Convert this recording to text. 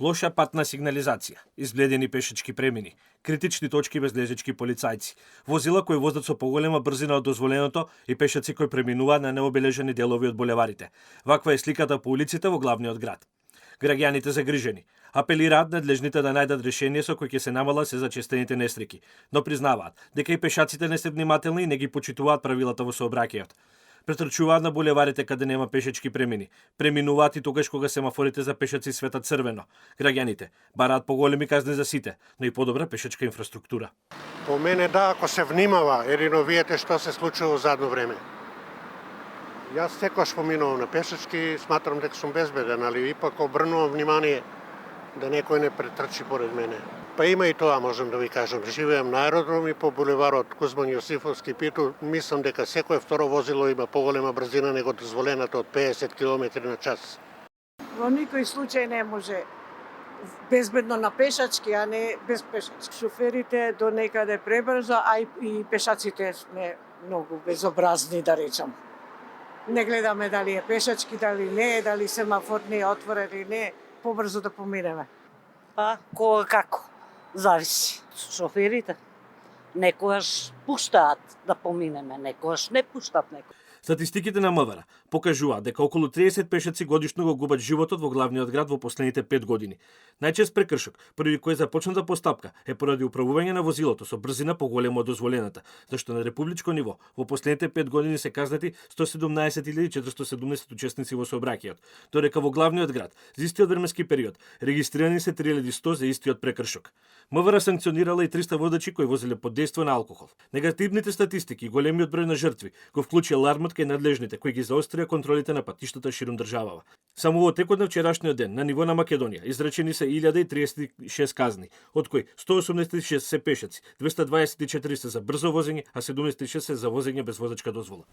Лоша патна сигнализација, избледени пешачки премини, критични точки без лежачки полицајци, возила кои возат со поголема брзина од дозволеното и пешаци кои преминуваат на необележени делови од булеварите. Ваква е сликата по улиците во главниот град. Граѓаните загрижени апелираат надлежните да најдат решение со кој ќе се намалат се зачестените несреќи, но признаваат дека и пешаците не се внимателни и не ги почитуваат правилата во сообраќајот. Претрчуваат на булеварите каде нема пешачки премини. Преминуваат и тогаш кога семафорите за пешаци светат црвено. Граѓаните бараат поголеми казни за сите, но и подобра пешачка инфраструктура. По мене да, ако се внимава, ерино видите што се случува во задно време. Јас секогаш поминувам на пешачки, сматрам дека сум безбеден, али ипак обрнувам внимание да некој не претрчи поред мене. Па има и тоа, можам да ви кажам. Живеем на аеродром и по булеварот Кузман Јосифовски Питу, мислам дека секое второ возило има поголема брзина него дозволената од 50 км на час. Во никој случај не може безбедно на пешачки, а не без пешачки. Шоферите до некаде пребрзо, а и пешаците сме многу безобразни, да речам. Не гледаме дали е пешачки, дали не е, дали семафор не е отворен или не е, побрзо да поминеме. Па, кога како? Зависи. Шоферите некогаш пуштаат да поминеме, некогаш не пуштаат некој. Статистиките на МВР покажуваат дека околу 30 пешаци годишно го губат животот во главниот град во последните 5 години. Најчест прекршок, први кој започната постапка, е поради управување на возилото со брзина поголема од дозволената, зашто на републичко ниво во последните 5 години се казнати 117.470 учесници во сообраќајот, додека во главниот град за истиот временски период регистрирани се 3100 за истиот прекршок. МВР санкционирала и 300 водачи кои возеле под дејство на алкохол. Негативните статистики и големиот број на жртви го вклучи алармот кај надлежните кои ги заострија контролите на патиштата ширум државава. Само во текот на вчерашниот ден на ниво на Македонија изречени се 1036 казни, од кои 186 се пешаци, 224 се за брзо возење, а 76 се за возење без возачка дозвола.